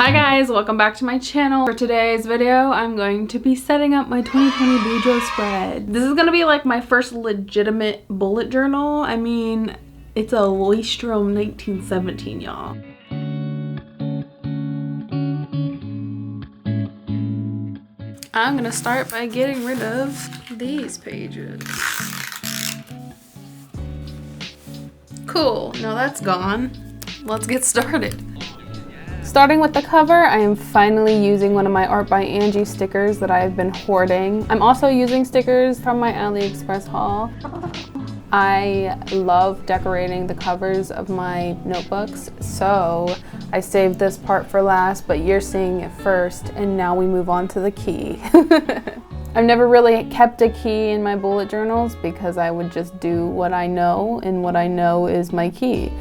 Hi guys, welcome back to my channel. For today's video, I'm going to be setting up my 2020 bujo spread. This is gonna be like my first legitimate bullet journal. I mean, it's a Leistrom 1917, y'all. I'm gonna start by getting rid of these pages. Cool, now that's gone. Let's get started. Starting with the cover, I am finally using one of my Art by Angie stickers that I've been hoarding. I'm also using stickers from my AliExpress haul. I love decorating the covers of my notebooks, so I saved this part for last, but you're seeing it first, and now we move on to the key. I've never really kept a key in my bullet journals because I would just do what I know, and what I know is my key.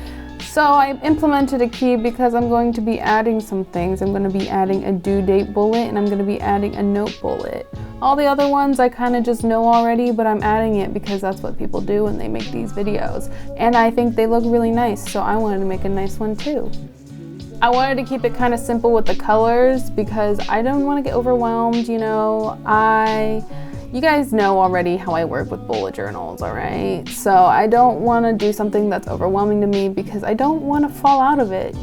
So I implemented a key because I'm going to be adding some things. I'm going to be adding a due date bullet and I'm going to be adding a note bullet. All the other ones I kind of just know already, but I'm adding it because that's what people do when they make these videos. And I think they look really nice, so I wanted to make a nice one too. I wanted to keep it kind of simple with the colors because I don't want to get overwhelmed, you know. You guys know already how I work with bullet journals, alright? So I don't want to do something that's overwhelming to me because I don't want to fall out of it.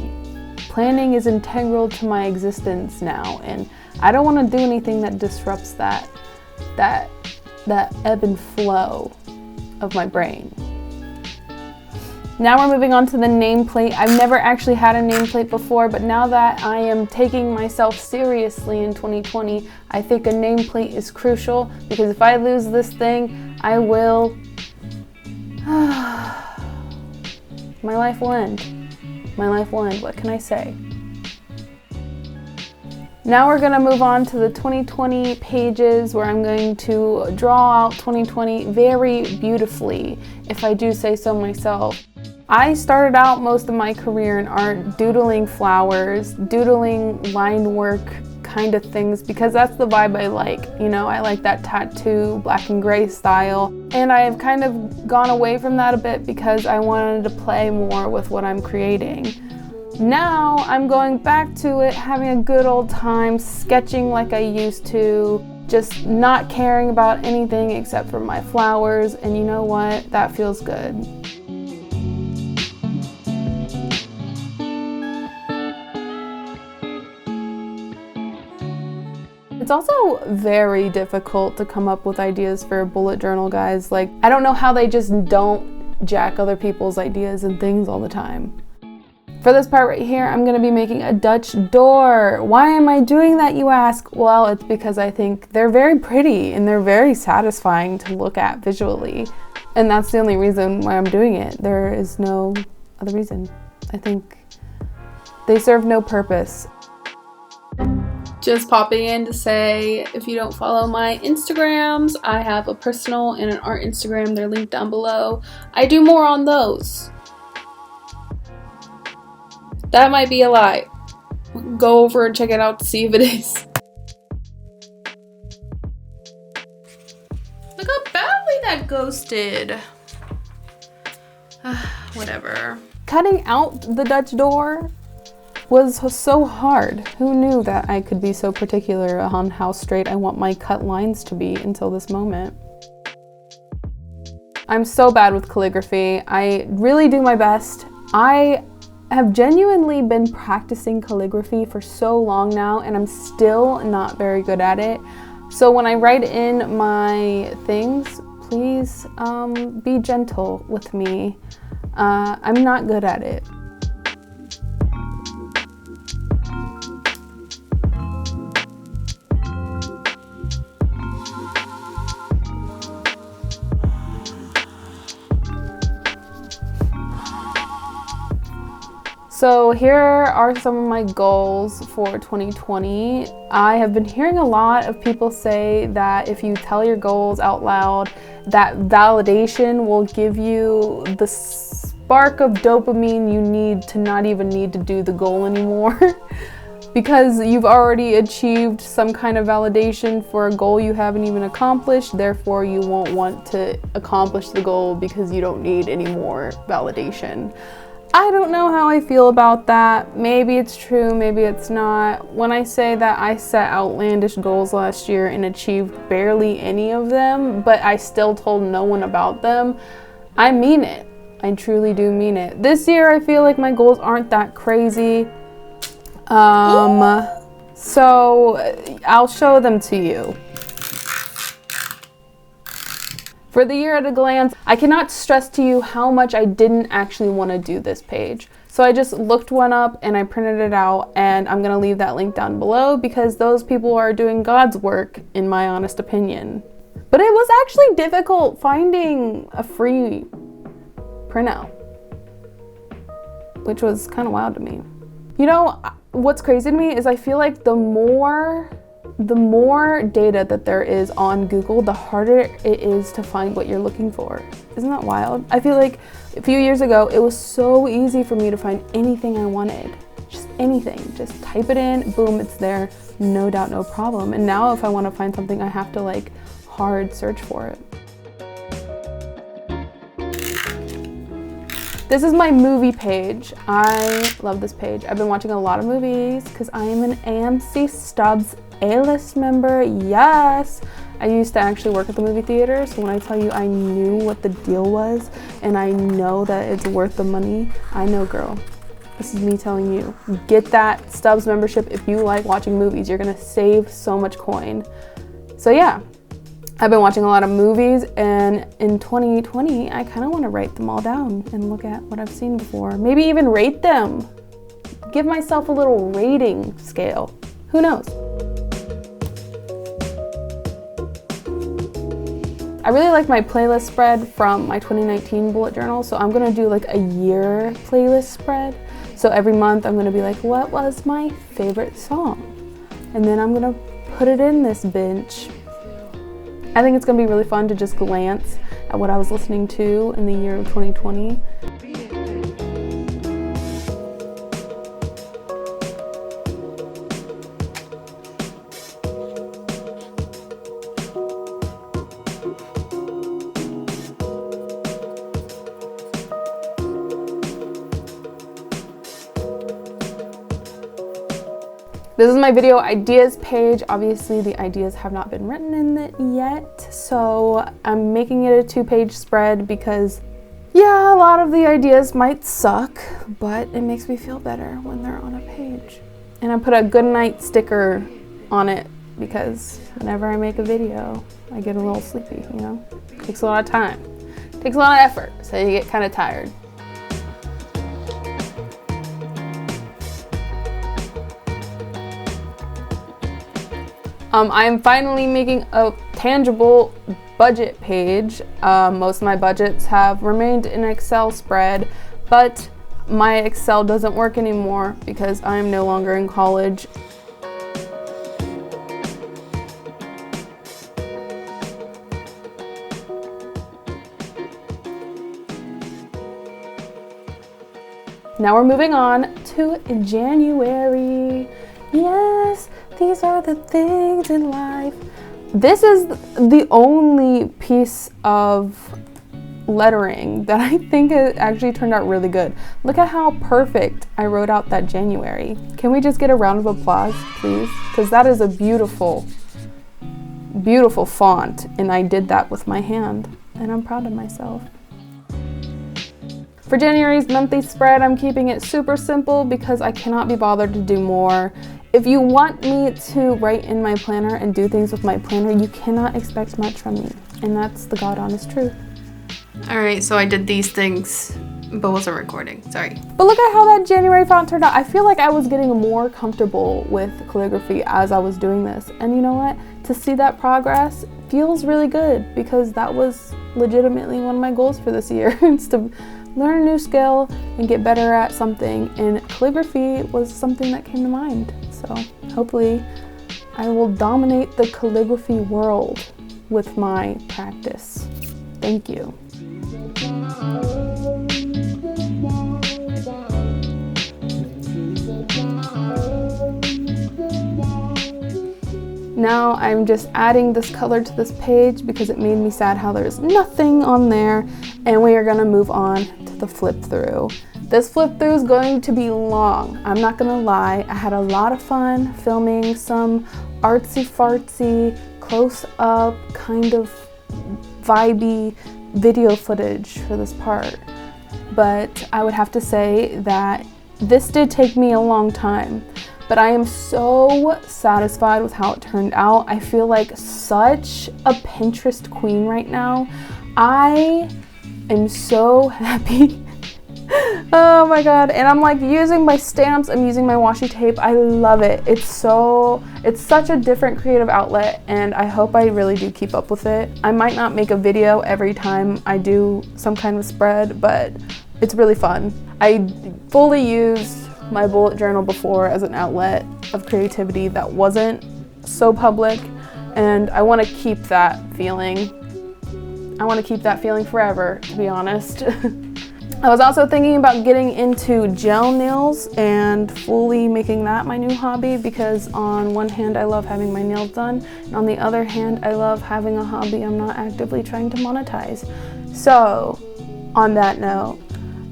Planning is integral to my existence now, and I don't want to do anything that disrupts that ebb and flow of my brain. Now we're moving on to the nameplate. I've never actually had a nameplate before, but now that I am taking myself seriously in 2020, I think a nameplate is crucial because if I lose this thing, I will... my life will end. My life will end. What can I say? Now we're going to move on to the 2020 pages where I'm going to draw out 2020 very beautifully, if I do say so myself. I started out most of my career in art doodling flowers, doodling line work kind of things because that's the vibe I like. You know, I like that tattoo, black and gray style. And I have kind of gone away from that a bit because I wanted to play more with what I'm creating. Now I'm going back to it, having a good old time, sketching like I used to, just not caring about anything except for my flowers, and you know what? That feels good. It's also very difficult to come up with ideas for a bullet journal, guys. Like, I don't know how they just don't jack other people's ideas and things all the time. For this part right here, I'm going to be making a Dutch door. Why am I doing that, you ask? Well, it's because I think they're very pretty and they're very satisfying to look at visually. And that's the only reason why I'm doing it. There is no other reason. I think they serve no purpose. Just popping in to say, if you don't follow my Instagrams, I have a personal and an art Instagram. They're linked down below. I do more on those. That might be a lie. Go over and check it out to see if it is. Look how badly that ghosted. Whatever. Cutting out the Dutch door was so hard. Who knew that I could be so particular on how straight I want my cut lines to be until this moment. I'm so bad with calligraphy. I really do my best. I have genuinely been practicing calligraphy for so long now and I'm still not very good at it. So when I write in my things, please be gentle with me. I'm not good at it. So here are some of my goals for 2020. I have been hearing a lot of people say that if you tell your goals out loud, that validation will give you the spark of dopamine you need to not even need to do the goal anymore. Because you've already achieved some kind of validation for a goal you haven't even accomplished, therefore you won't want to accomplish the goal because you don't need any more validation. I don't know how I feel about that. Maybe it's true, maybe it's not. When I say that I set outlandish goals last year and achieved barely any of them, but I still told no one about them, I mean it. I truly do mean it. This year I feel like my goals aren't that crazy. So I'll show them to you. For the year at a glance, I cannot stress to you how much I didn't actually want to do this page. So I just looked one up and I printed it out, and I'm gonna leave that link down below because those people are doing God's work, in my honest opinion. But it was actually difficult finding a free printout, which was kind of wild to me. You know, what's crazy to me is I feel like the more data that there is on Google, the harder it is to find what you're looking for. Isn't that wild? I feel like a few years ago, it was so easy for me to find anything I wanted. Just anything. Just type it in, boom, it's there. No doubt, no problem. And now if I want to find something, I have to like hard search for it. This is my movie page. I love this page. I've been watching a lot of movies because I am an AMC Stubbs A-list member. Yes! I used to actually work at the movie theater, so when I tell you I knew what the deal was and I know that it's worth the money, I know, girl. This is me telling you. Get that Stubbs membership if you like watching movies. You're gonna save so much coin. So yeah, I've been watching a lot of movies, and in 2020, I kind of want to write them all down and look at what I've seen before. Maybe even rate them. Give myself a little rating scale. Who knows? I really like my playlist spread from my 2019 bullet journal, so I'm gonna do like a year playlist spread. So every month I'm gonna be like, what was my favorite song? And then I'm gonna put it in this bench. I think it's gonna be really fun to just glance at what I was listening to in the year of 2020. This is my video ideas page. Obviously the ideas have not been written in it yet, so I'm making it a 2-page spread because, yeah, a lot of the ideas might suck, but it makes me feel better when they're on a page. And I put a good night sticker on it because whenever I make a video, I get a little sleepy, you know? It takes a lot of time. It takes a lot of effort, so you get kind of tired. I am finally making a tangible budget page. Most of my budgets have remained in Excel spread, but my Excel doesn't work anymore because I am no longer in college. Now we're moving on to January. Yes, these are the things in life. This is the only piece of lettering that I think it actually turned out really good. Look at how perfect I wrote out that January. Can we just get a round of applause, please? Because that is a beautiful, beautiful font, and I did that with my hand, and I'm proud of myself. For January's monthly spread, I'm keeping it super simple because I cannot be bothered to do more. If you want me to write in my planner and do things with my planner, you cannot expect much from me. And that's the God honest truth. All right, so I did these things, but wasn't recording, sorry. But look at how that January font turned out. I feel like I was getting more comfortable with calligraphy as I was doing this. And you know what? To see that progress feels really good because that was legitimately one of my goals for this year. It's to learn a new skill and get better at something, and calligraphy was something that came to mind. So hopefully I will dominate the calligraphy world with my practice. Thank you. Now I'm just adding this color to this page because it made me sad how there's nothing on there, and we are gonna move on to the flip through. This flip through is going to be long. I'm not gonna lie. I had a lot of fun filming some artsy fartsy, close up, kind of vibey video footage for this part. But I would have to say that this did take me a long time. But I am so satisfied with how it turned out. I feel like such a Pinterest queen right now. I am so happy. Oh my god. And I'm like using my stamps, I'm using my washi tape. I love it. It's such a different creative outlet, and I hope I really do keep up with it. I might not make a video every time I do some kind of spread, but it's really fun. I fully used my bullet journal before as an outlet of creativity that wasn't so public, and I want to keep that feeling. I want to keep that feeling forever, to be honest. I was also thinking about getting into gel nails and fully making that my new hobby, because on one hand I love having my nails done, and on the other hand I love having a hobby I'm not actively trying to monetize. So on that note,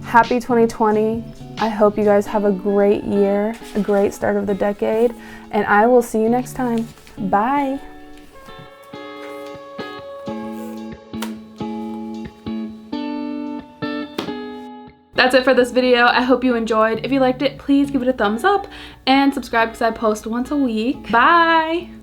happy 2020. I hope you guys have a great year, a great start of the decade, and I will see you next time. Bye. That's it for this video. I hope you enjoyed. If you liked it, please give it a thumbs up and subscribe because I post once a week. Bye!